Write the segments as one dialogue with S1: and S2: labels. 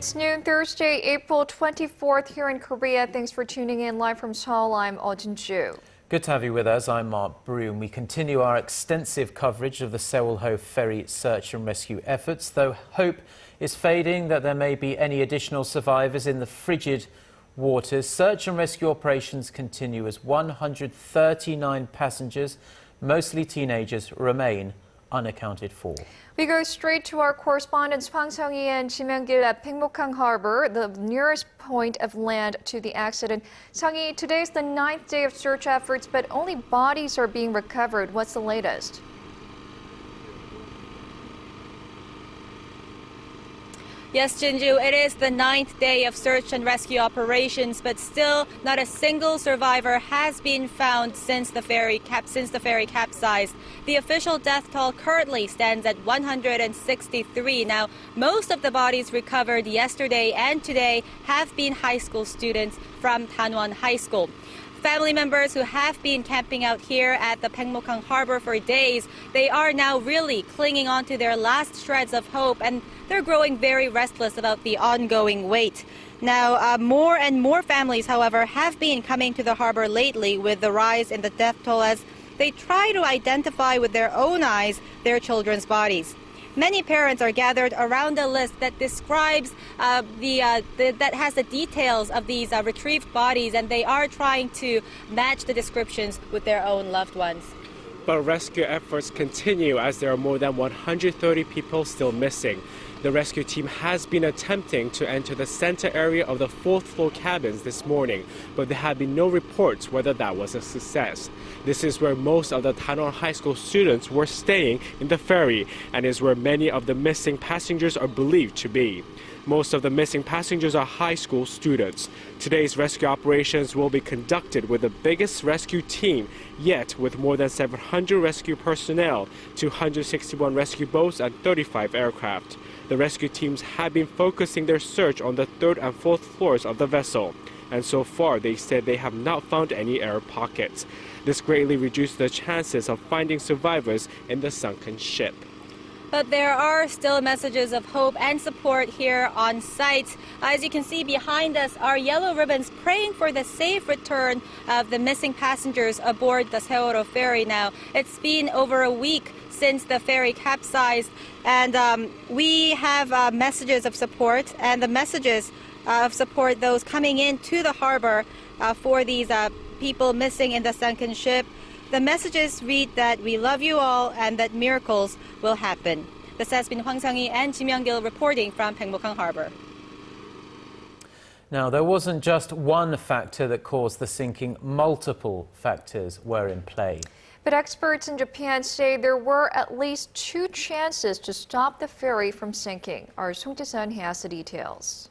S1: It's noon Thursday, April 24th here in Korea. Thanks for tuning in live from Seoul. I'm Ju.
S2: Good to have you with us. I'm Mark Broom. We continue our extensive coverage of the Sewol-ho ferry search and rescue efforts, though hope is fading that there may be any additional survivors in the frigid waters. Search and rescue operations continue as 139 passengers, mostly teenagers, remain unaccounted for.
S1: We go straight to our correspondents Sung-hee and Myung-kil at Paengmok-hang Harbor, the nearest point of land to the accident. Sung-hee, today is the 9th day of search efforts, but only bodies are being recovered. What's the latest?
S3: Yes, Jinju, it is the 9th day of search and rescue operations, but still not a single survivor has been found since the ferry capsized. The official death toll currently stands at 163. Now, most of the bodies recovered yesterday and today have been high school students from Danwon High School. Family members who have been camping out here at the Paengmok-hang Harbor for days, they are now really clinging on to their last shreds of hope, and they're growing very restless about the ongoing wait. Now, more and more families, however, have been coming to the harbor lately with the rise in the death toll as they try to identify with their own eyes their children's bodies. Many parents are gathered around a list that describes that has the details of these retrieved bodies, and they are trying to match the descriptions with their own loved ones.
S4: But rescue efforts continue as there are more than 130 people still missing. The rescue team has been attempting to enter the center area of the 4th floor cabins this morning, but there have been no reports whether that was a success. This is where most of the Danwon High School students were staying in the ferry, and is where many of the missing passengers are believed to be. Most of the missing passengers are high school students. Today's rescue operations will be conducted with the biggest rescue team yet, with more than 700 rescue personnel, 261 rescue boats and 35 aircraft. The rescue teams have been focusing their search on the 3rd and 4th floors of the vessel, and so far they said they have not found any air pockets. This greatly reduced the chances of finding survivors in the sunken ship.
S3: But there are still messages of hope and support here on site. As you can see behind us are yellow ribbons praying for the safe return of the missing passengers aboard the Sewol-ho ferry. Now, it's been over a week since the ferry capsized, and we have messages of support, and the messages of support, those coming into the harbor for these people missing in the sunken ship. The messages read that we love you all and that miracles will happen. This has been Hwang and Myung-kil reporting from Paengmok-hang Harbor.
S2: Now, there wasn't just one factor that caused the sinking. Multiple factors were in play.
S1: But experts in Japan say there were at least 2 chances to stop the ferry from sinking. Our Sung-hee has the details.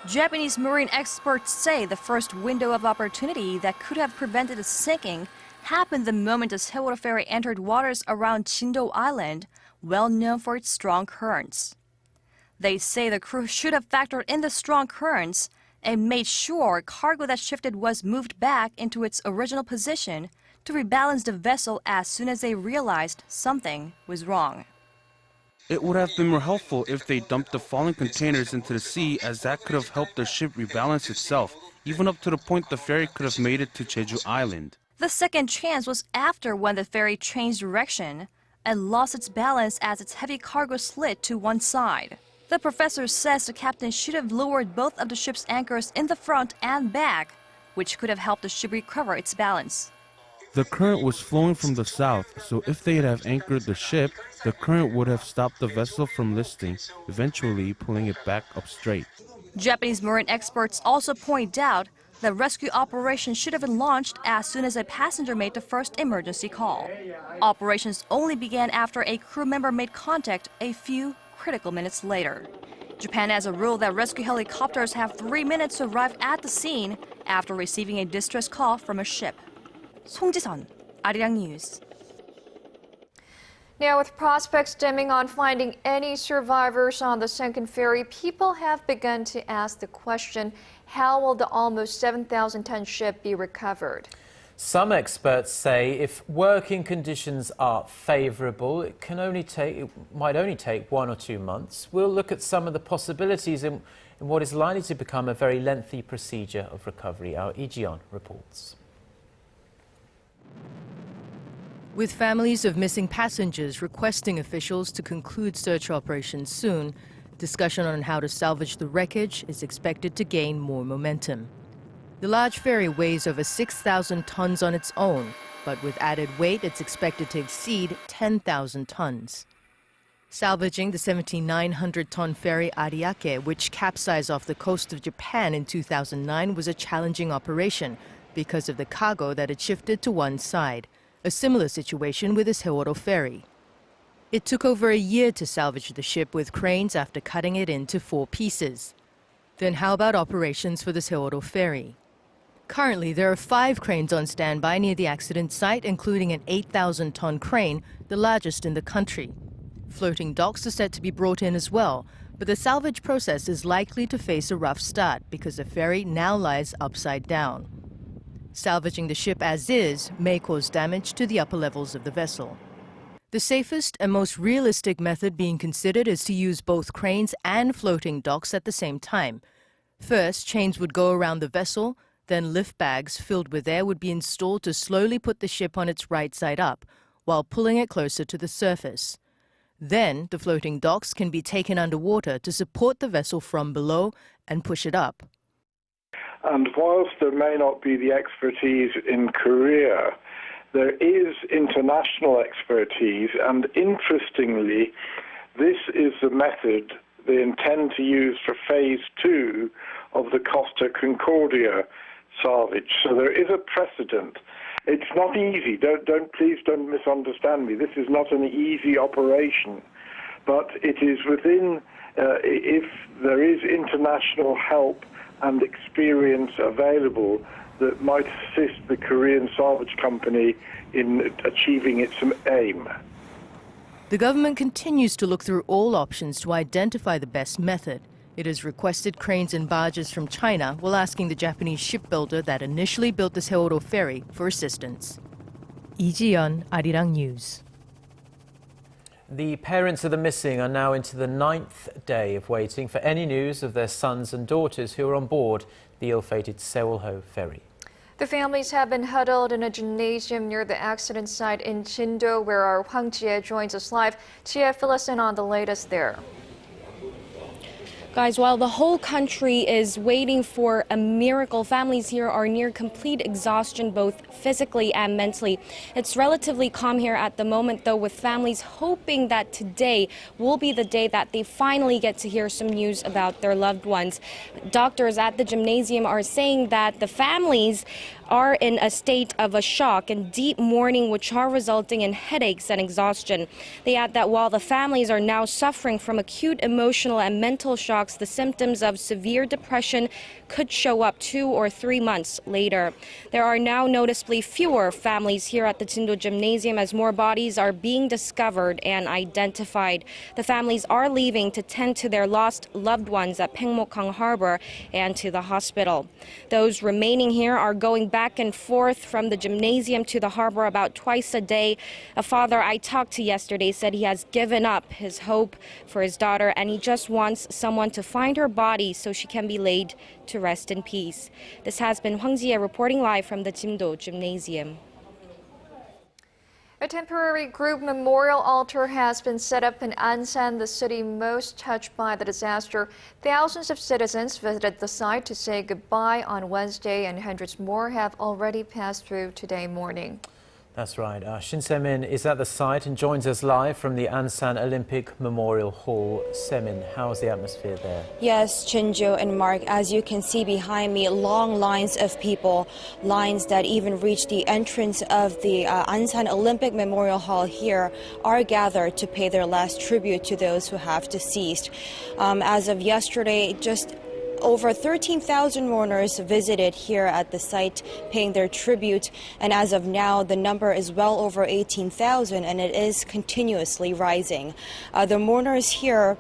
S5: Japanese marine experts say the first window of opportunity that could have prevented the sinking happened the moment the Sewol ferry entered waters around Jindo Island, well known for its strong currents. They say the crew should have factored in the strong currents and made sure cargo that shifted was moved back into its original position to rebalance the vessel as soon as they realized something was wrong.
S6: It would have been more helpful if they dumped the fallen containers into the sea, as that could have helped the ship rebalance itself, even up to the point the ferry could have made it to Jeju Island.
S5: The second chance was after when the ferry changed direction and lost its balance as its heavy cargo slid to one side. The professor says the captain should have lowered both of the ship's anchors in the front and back, which could have helped the ship recover its balance.
S6: The current was flowing from the south, so if they'd have anchored the ship, the current would have stopped the vessel from listing, eventually pulling it back up straight.
S5: Japanese marine experts also point out that rescue operations should have been launched as soon as a passenger made the first emergency call. Operations only began after a crew member made contact a few critical minutes later. Japan has a rule that rescue helicopters have 3 minutes to arrive at the scene after receiving a distress call from a ship. 송지선, Arirang News.
S1: Now, with prospects dimming on finding any survivors on the sunken ferry, people have begun to ask the question, how will the almost 7,000-ton ship be recovered?
S2: Some experts say if working conditions are favourable, it might only take 1 or 2 months. We'll look at some of the possibilities in what is likely to become a very lengthy procedure of recovery. Our Lee Ji-yeon reports.
S7: With families of missing passengers requesting officials to conclude search operations soon, discussion on how to salvage the wreckage is expected to gain more momentum. The large ferry weighs over 6,000 tons on its own, but with added weight, it's expected to exceed 10,000 tons. Salvaging the 7,900-ton ferry Arirang, which capsized off the coast of Japan in 2009, was a challenging operation because of the cargo that had shifted to one side. A similar situation with the Sewol-ho ferry. It took over a year to salvage the ship with cranes after cutting it into 4 pieces. Then how about operations for the Sewol-ho ferry? Currently, there are 5 cranes on standby near the accident site, including an 8,000-ton crane, the largest in the country. Floating docks are set to be brought in as well, but the salvage process is likely to face a rough start because the ferry now lies upside down. Salvaging the ship as is may cause damage to the upper levels of the vessel. The safest and most realistic method being considered is to use both cranes and floating docks at the same time. First, chains would go around the vessel, then lift bags filled with air would be installed to slowly put the ship on its right side up, while pulling it closer to the surface. Then, the floating docks can be taken underwater to support the vessel from below and push it up.
S8: And whilst there may not be the expertise in Korea, there is international expertise, and interestingly, this is the method they intend to use for phase 2 of the Costa Concordia salvage. So there is a precedent. It's not easy. Please don't misunderstand me. This is not an easy operation, but it is within, if there is international help and experience available, that might assist the Korean salvage company in achieving its aim.
S7: The government continues to look through all options to identify the best method. It has requested cranes and barges from China while asking the Japanese shipbuilder that initially built the Sewol-ho ferry for assistance. Lee Ji-yeon, Arirang News.
S2: The parents of the missing are now into the 9th day of waiting for any news of their sons and daughters who are on board the ill-fated Sewol-ho ferry.
S1: The families have been huddled in a gymnasium near the accident site in Jindo, where our Hwang joins us live. Jie, fill us in on the latest there.
S9: Guys, while the whole country is waiting for a miracle, families here are near complete exhaustion, both physically and mentally. It's relatively calm here at the moment, though, with families hoping that today will be the day that they finally get to hear some news about their loved ones. Doctors at the gymnasium are saying that the families are in a state of a shock and deep mourning, which are resulting in headaches and exhaustion. They add that while the families are now suffering from acute emotional and mental shocks, the symptoms of severe depression could show up 2 or 3 months later. There are now noticeably fewer families here at the Jindo Gymnasium as more bodies are being discovered and identified. The families are leaving to tend to their lost loved ones at Paengmok-hang Harbor and to the hospital. Those remaining here are going back and forth from the gymnasium to the harbor about twice a day. A father I talked to yesterday said he has given up his hope for his daughter and he just wants someone to find her body so she can be laid to rest in peace. This has been Hwang reporting live from the Jindo Gymnasium.
S1: A temporary group memorial altar has been set up in Ansan, the city most touched by the disaster. Thousands of citizens visited the site to say goodbye on Wednesday, and hundreds more have already passed through today morning.
S2: That's right. Shin Se-min is at the site and joins us live from the Ansan Olympic Memorial Hall. Se-min, how's the atmosphere there?
S10: Yes, Chinjo and Mark, as you can see behind me, long lines of people, lines that even reach the entrance of the Ansan Olympic Memorial Hall here, are gathered to pay their last tribute to those who have deceased. As of yesterday, just over 13,000 mourners visited here at the site, paying their tribute. And as of now, the number is well over 18,000, and it is continuously rising. The mourners here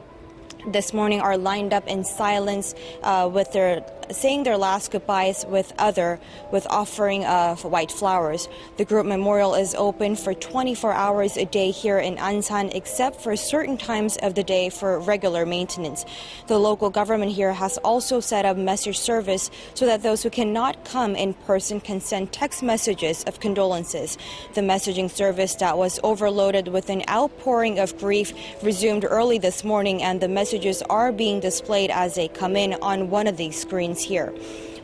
S10: this morning are lined up in silence with their saying their last goodbyes with offering of white flowers. The group memorial is open for 24 hours a day here in Ansan, except for certain times of the day for regular maintenance. The local government here has also set up message service so that those who cannot come in person can send text messages of condolences. The messaging service that was overloaded with an outpouring of grief resumed early this morning, and the messages are being displayed as they come in on one of these screens here.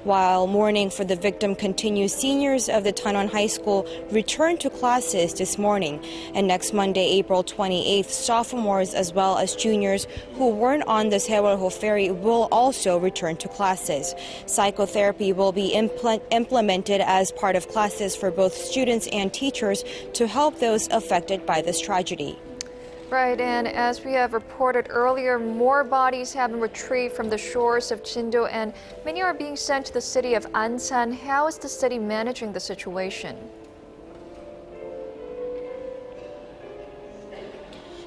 S10: While mourning for the victim continues, seniors of the Danwon High School returned to classes this morning. And next Monday, April 28th, sophomores as well as juniors who weren't on the Sewol-ho ferry will also return to classes. Psychotherapy will be implemented as part of classes for both students and teachers to help those affected by this tragedy.
S1: Right, and as we have reported earlier, more bodies have been retrieved from the shores of Jindo, and many are being sent to the city of Ansan. How is the city managing the situation?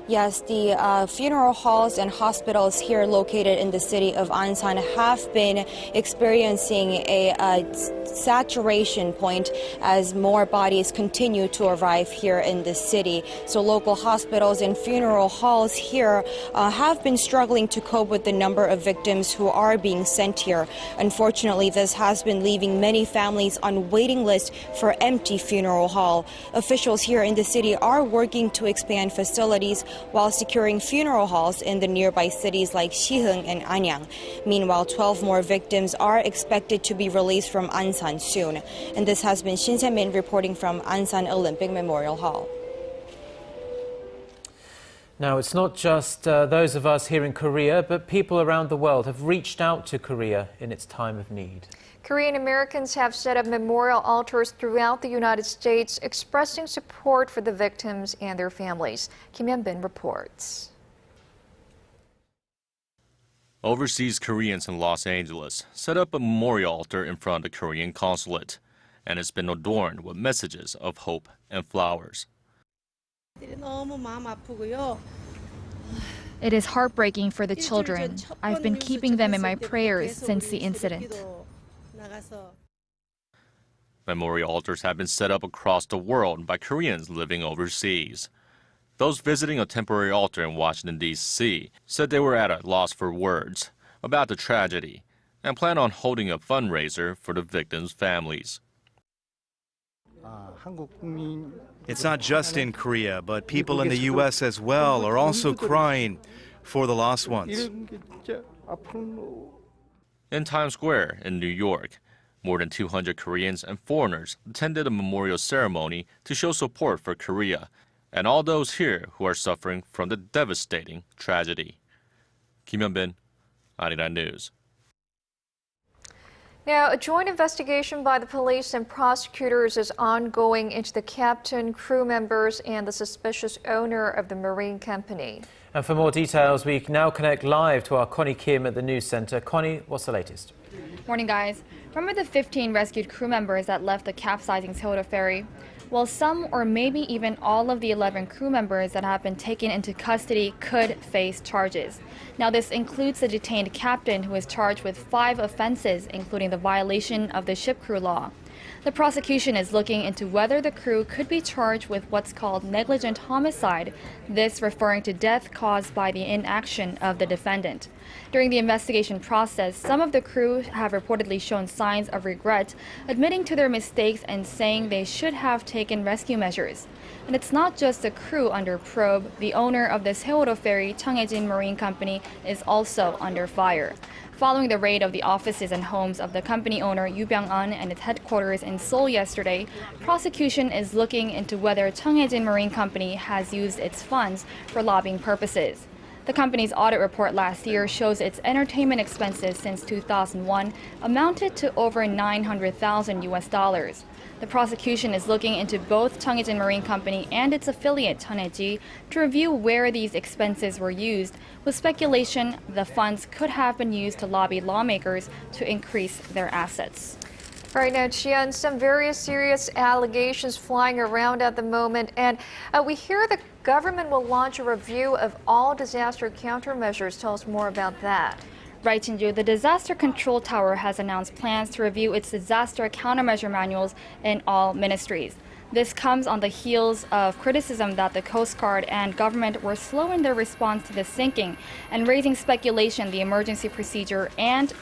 S10: Yes, the funeral halls and hospitals here located in the city of Ansan have been experiencing a saturation point as more bodies continue to arrive here in the city. So local hospitals and funeral halls here have been struggling to cope with the number of victims who are being sent here. Unfortunately, this has been leaving many families on waiting lists for empty funeral hall. Officials here in the city are working to expand facilities while securing funeral halls in the nearby cities like Sihung and Anyang. Meanwhile, 12 more victims are expected to be released from Ansan soon. And this has been Shin Se-min reporting from Ansan Olympic Memorial Hall.
S2: Now, it's not just those of us here in Korea, but people around the world have reached out to Korea in its time of need.
S1: Korean Americans have set up memorial altars throughout the United States, expressing support for the victims and their families. Kim Hyun-bin reports.
S11: Overseas Koreans in Los Angeles set up a memorial altar in front of the Korean consulate, and it's been adorned with messages of hope and flowers.
S12: It is heartbreaking for the children. I've been keeping them in my prayers since the incident.
S11: Memorial altars have been set up across the world by Koreans living overseas. Those visiting a temporary altar in Washington, D.C. said they were at a loss for words about the tragedy and plan on holding a fundraiser for the victims' families.
S13: It's not just in Korea, but people in the U.S. as well are also crying for the lost ones.
S11: In Times Square in New York, more than 200 Koreans and foreigners attended a memorial ceremony to show support for Korea and all those here who are suffering from the devastating tragedy. Kim Hyun-bin, Arirang News.
S1: Now, a joint investigation by the police and prosecutors is ongoing into the captain, crew members, and the suspicious owner of the marine company.
S2: And for more details, we now connect live to our Connie Kim at the News Center. Connie, what's the latest?
S12: Morning, guys. Remember the 15 rescued crew members that left the capsizing Sewol-ho ferry? Well, some or maybe even all of the 11 crew members that have been taken into custody could face charges. Now, this includes the detained captain, who is charged with 5 offenses, including the violation of the ship crew law. The prosecution is looking into whether the crew could be charged with what's called negligent homicide, this referring to death caused by the inaction of the defendant. During the investigation process, some of the crew have reportedly shown signs of regret, admitting to their mistakes and saying they should have taken rescue measures. And it's not just the crew under probe. The owner of the Sewol-ho ferry, Cheonghaejin Marine Company, is also under fire. Following the raid of the offices and homes of the company owner Yoo Byung-an and its headquarters in Seoul yesterday, prosecution is looking into whether Cheonghaejin Marine Company has used its funds for lobbying purposes. The company's audit report last year shows its entertainment expenses since 2001 amounted to over $900,000. The prosecution is looking into both Cheonghaejin Marine Company and its affiliate Cheonghae to review where these expenses were used, with speculation the funds could have been used to lobby lawmakers to increase their assets.
S1: Right now, Chian, some very serious allegations flying around at the moment, and we hear the government will launch a review of all disaster countermeasures. Tell us more about that.
S12: Right, Jinju, the Disaster Control Tower has announced plans to review its disaster countermeasure manuals in all ministries. This comes on the heels of criticism that the Coast Guard and government were slow in their response to the sinking and raising speculation the emergency procedure and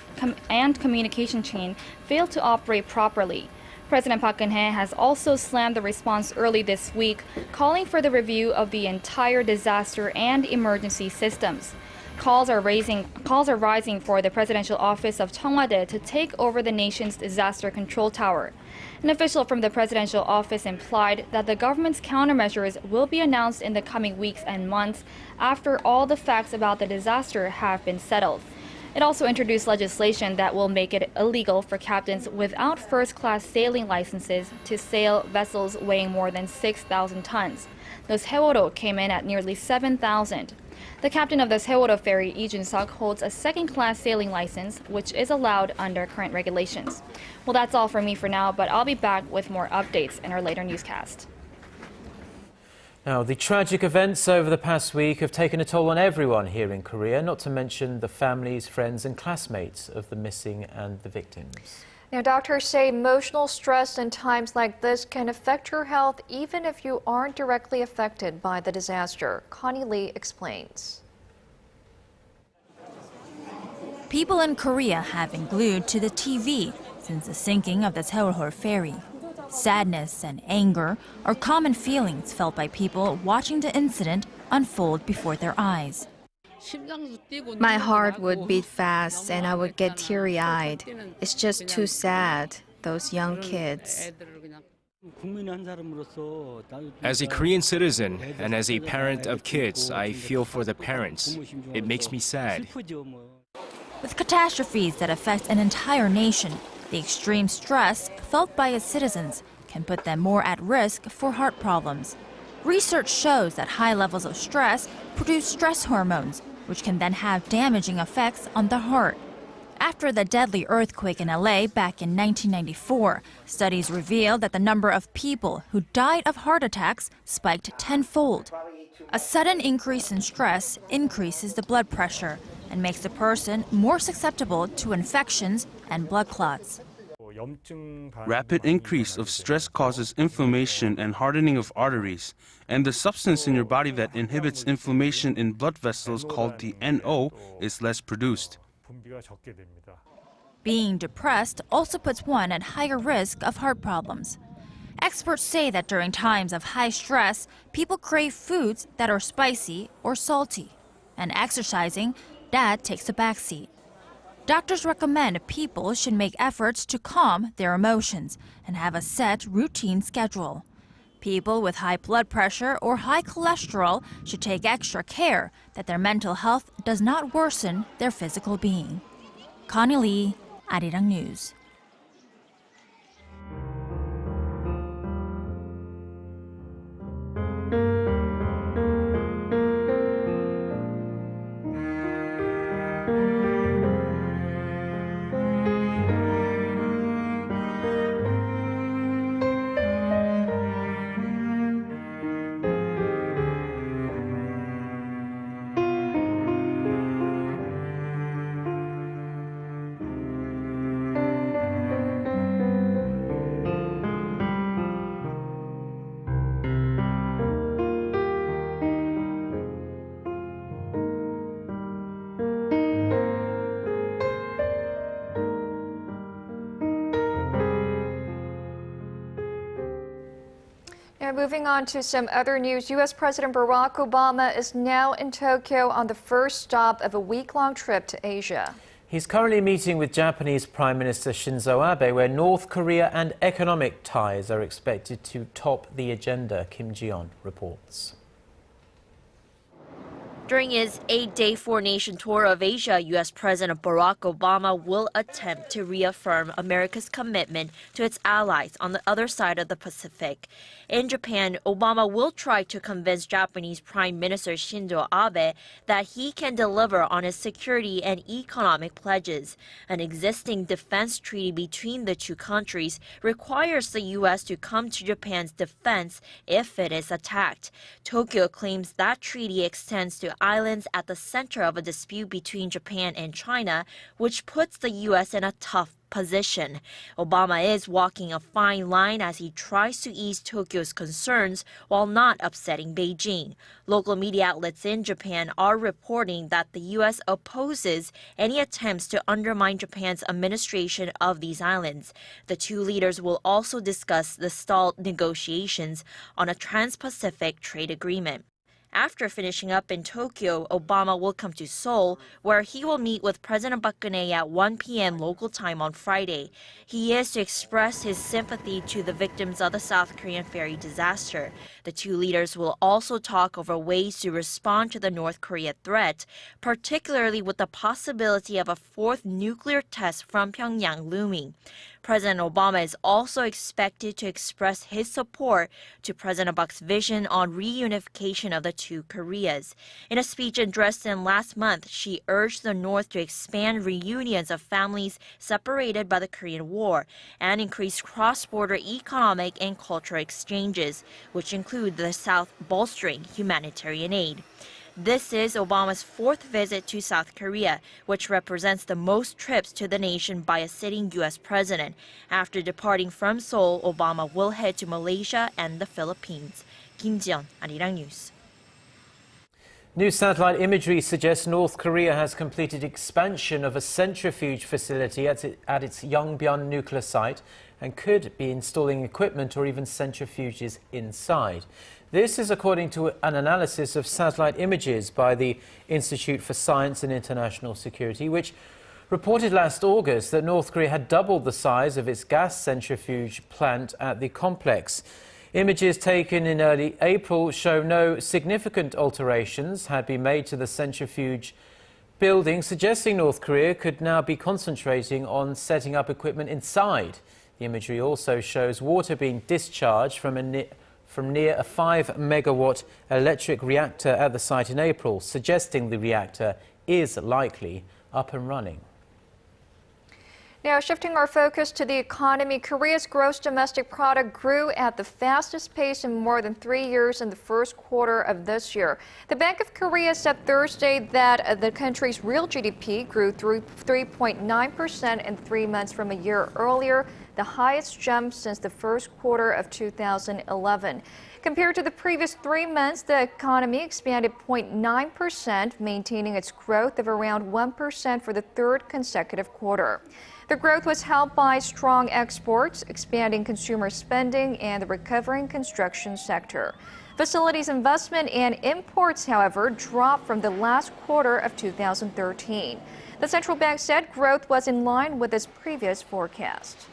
S12: communication chain failed to operate properly. President Paengmok-hang has also slammed the response early this week, calling for the review of the entire disaster and emergency systems. Calls are rising for the presidential office of Cheongwade to take over the nation's disaster control tower. An official from the presidential office implied that the government's countermeasures will be announced in the coming weeks and months after all the facts about the disaster have been settled. It also introduced legislation that will make it illegal for captains without first-class sailing licenses to sail vessels weighing more than 6,000 tons. The Seworo came in at nearly 7,000. The captain of the Seworo ferry, Lee Jun-suk, holds a second-class sailing license, which is allowed under current regulations. Well, that's all for me for now, but I'll be back with more updates in our later newscast.
S2: Now, the tragic events over the past week have taken a toll on everyone here in Korea, not to mention the families, friends and classmates of the missing and the victims.
S1: Now, doctors say emotional stress in times like this can affect your health even if you aren't directly affected by the disaster. Connie Lee explains.
S14: People in Korea have been glued to the TV since the sinking of the Sewol ferry. Sadness and anger are common feelings felt by people watching the incident unfold before their eyes.
S15: My heart would beat fast and I would get teary-eyed. It's just too sad, those young kids.
S16: As a Korean citizen and as a parent of kids, I feel for the parents. It makes me sad.
S14: With catastrophes that affect an entire nation, the extreme stress felt by its citizens can put them more at risk for heart problems. Research shows that high levels of stress produce stress hormones, which can then have damaging effects on the heart. After the deadly earthquake in LA back in 1994, studies revealed that the number of people who died of heart attacks spiked tenfold. A sudden increase in stress increases the blood pressure and makes the person more susceptible to infections and blood clots.
S6: Rapid increase of stress causes inflammation and hardening of arteries, and the substance in your body that inhibits inflammation in blood vessels called the NO is less produced.
S14: Being depressed also puts one at higher risk of heart problems. Experts say that during times of high stress, people crave foods that are spicy or salty, and exercising, that takes a backseat. Doctors recommend people should make efforts to calm their emotions and have a set routine schedule. People with high blood pressure or high cholesterol should take extra care that their mental health does not worsen their physical being. Connie Lee, Arirang News.
S1: Moving on to some other news, U.S. President Barack Obama is now in Tokyo on the first stop of a week-long trip to Asia.
S2: He's currently meeting with Japanese Prime Minister Shinzo Abe, where North Korea and economic ties are expected to top the agenda, Kim Ji-yeon reports.
S17: During his 8-day four-nation tour of Asia, U.S. President Barack Obama will attempt to reaffirm America's commitment to its allies on the other side of the Pacific. In Japan, Obama will try to convince Japanese Prime Minister Shinzo Abe that he can deliver on his security and economic pledges. An existing defense treaty between the two countries requires the U.S. to come to Japan's defense if it is attacked. Tokyo claims that treaty extends to islands at the center of a dispute between Japan and China, which puts the U.S. in a tough position. Obama is walking a fine line as he tries to ease Tokyo's concerns while not upsetting Beijing. Local media outlets in Japan are reporting that the U.S. opposes any attempts to undermine Japan's administration of these islands. The two leaders will also discuss the stalled negotiations on a Trans-Pacific trade agreement. After finishing up in Tokyo, Obama will come to Seoul, where he will meet with President Park Geun-hye at 1 p.m. local time on Friday. He is to express his sympathy to the victims of the South Korean ferry disaster. The two leaders will also talk over ways to respond to the North Korea threat, particularly with the possibility of a fourth nuclear test from Pyongyang looming. President Obama is also expected to express his support to President Park's vision on reunification of the two Koreas. In a speech in Dresden last month, she urged the North to expand reunions of families separated by the Korean War and increase cross-border economic and cultural exchanges, which include the South bolstering humanitarian aid. This is Obama's fourth visit to South Korea, which represents the most trips to the nation by a sitting U.S. president. After departing from Seoul, Obama will head to Malaysia and the Philippines. Kim Ji-yeon, Arirang News.
S2: New satellite imagery suggests North Korea has completed expansion of a centrifuge facility at its Yongbyon nuclear site and could be installing equipment or even centrifuges inside. This is according to an analysis of satellite images by the Institute for Science and International Security, which reported last August that North Korea had doubled the size of its gas centrifuge plant at the complex. Images taken in early April show no significant alterations had been made to the centrifuge building, suggesting North Korea could now be concentrating on setting up equipment inside. The imagery also shows water being discharged from near a 5-megawatt electric reactor at the site in April, suggesting the reactor is likely up and running.
S1: Now, shifting our focus to the economy, Korea's gross domestic product grew at the fastest pace in more than 3 years in the first quarter of this year. The Bank of Korea said Thursday that the country's real GDP grew through 3.9% in 3 months from a year earlier, the highest jump since the first quarter of 2011. Compared to the previous 3 months, the economy expanded 0.9%, maintaining its growth of around 1% for the third consecutive quarter. The growth was helped by strong exports, expanding consumer spending, and the recovering construction sector. Facilities investment and imports, however, dropped from the last quarter of 2013. The central bank said growth was in line with its previous forecast.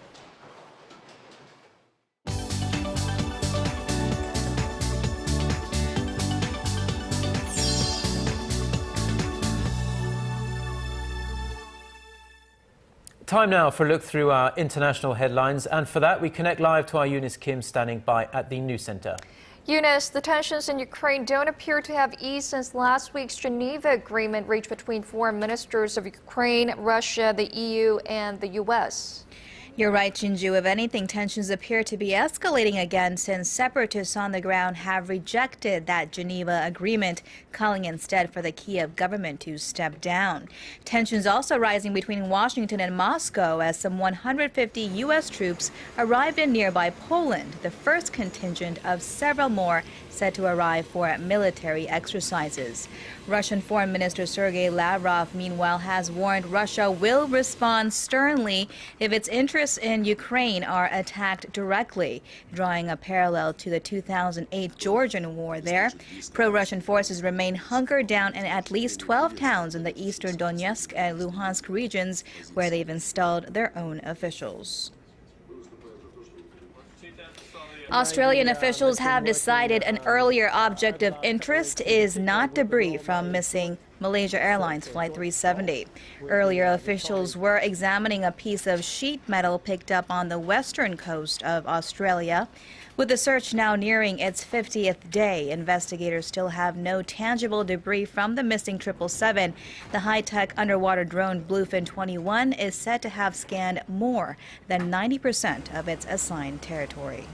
S2: Time now for a look through our international headlines, and for that we connect live to our Eunice Kim standing by at the News Center.
S1: Eunice, the tensions in Ukraine don't appear to have eased since last week's Geneva agreement reached between foreign ministers of Ukraine, Russia, the EU, and the U.S.
S18: You're right, Jinju. If anything, tensions appear to be escalating again since separatists on the ground have rejected that Geneva agreement, calling instead for the Kiev government to step down. Tensions also rising between Washington and Moscow as some 150 U.S. troops arrived in nearby Poland, the first contingent of several more set to arrive for military exercises. Russian Foreign Minister Sergei Lavrov, meanwhile, has warned Russia will respond sternly if its interests in Ukraine are attacked directly, drawing a parallel to the 2008 Georgian war there. Pro-Russian forces remain hunkered down in at least 12 towns in the eastern Donetsk and Luhansk regions, where they've installed their own officials. Australian officials have decided an earlier object of interest is not debris from missing Malaysia Airlines Flight 370. Earlier, officials were examining a piece of sheet metal picked up on the western coast of Australia. With the search now nearing its 50th day, investigators still have no tangible debris from the missing 777. The high-tech underwater drone Bluefin 21 is said to have scanned more than 90% of its assigned territory.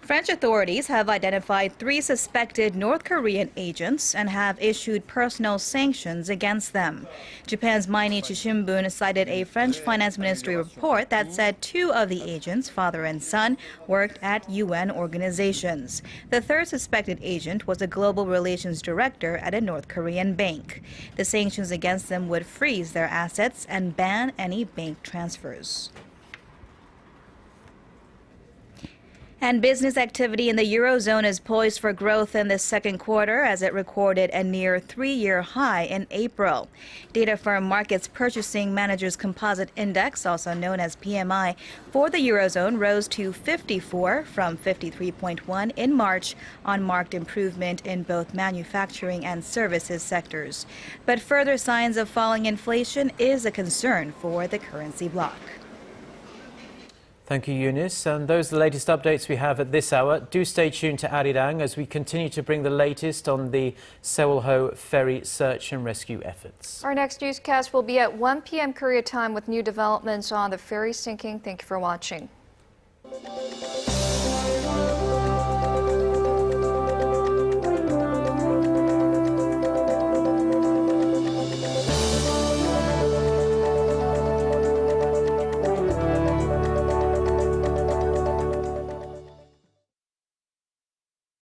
S18: French authorities have identified 3 suspected North Korean agents and have issued personal sanctions against them. Japan's Mainichi Shimbun cited a French finance ministry report that said 2 of the agents, father and son, worked at UN organizations. The 3rd suspected agent was a global relations director at a North Korean bank. The sanctions against them would freeze their assets and ban any bank transfers. And business activity in the Eurozone is poised for growth in the second quarter as it recorded a near 3-year high in April. Data firm Markets Purchasing Managers Composite Index, also known as PMI, for the Eurozone rose to 54 from 53.1 in March on marked improvement in both manufacturing and services sectors. But further signs of falling inflation is a concern for the currency bloc.
S2: Thank you, Eunice. And those are the latest updates we have at this hour. Do stay tuned to Arirang as we continue to bring the latest on the Sewol-ho ferry search and rescue efforts.
S1: Our next newscast will be at 1 p.m. Korea time with new developments on the ferry sinking. Thank you for watching.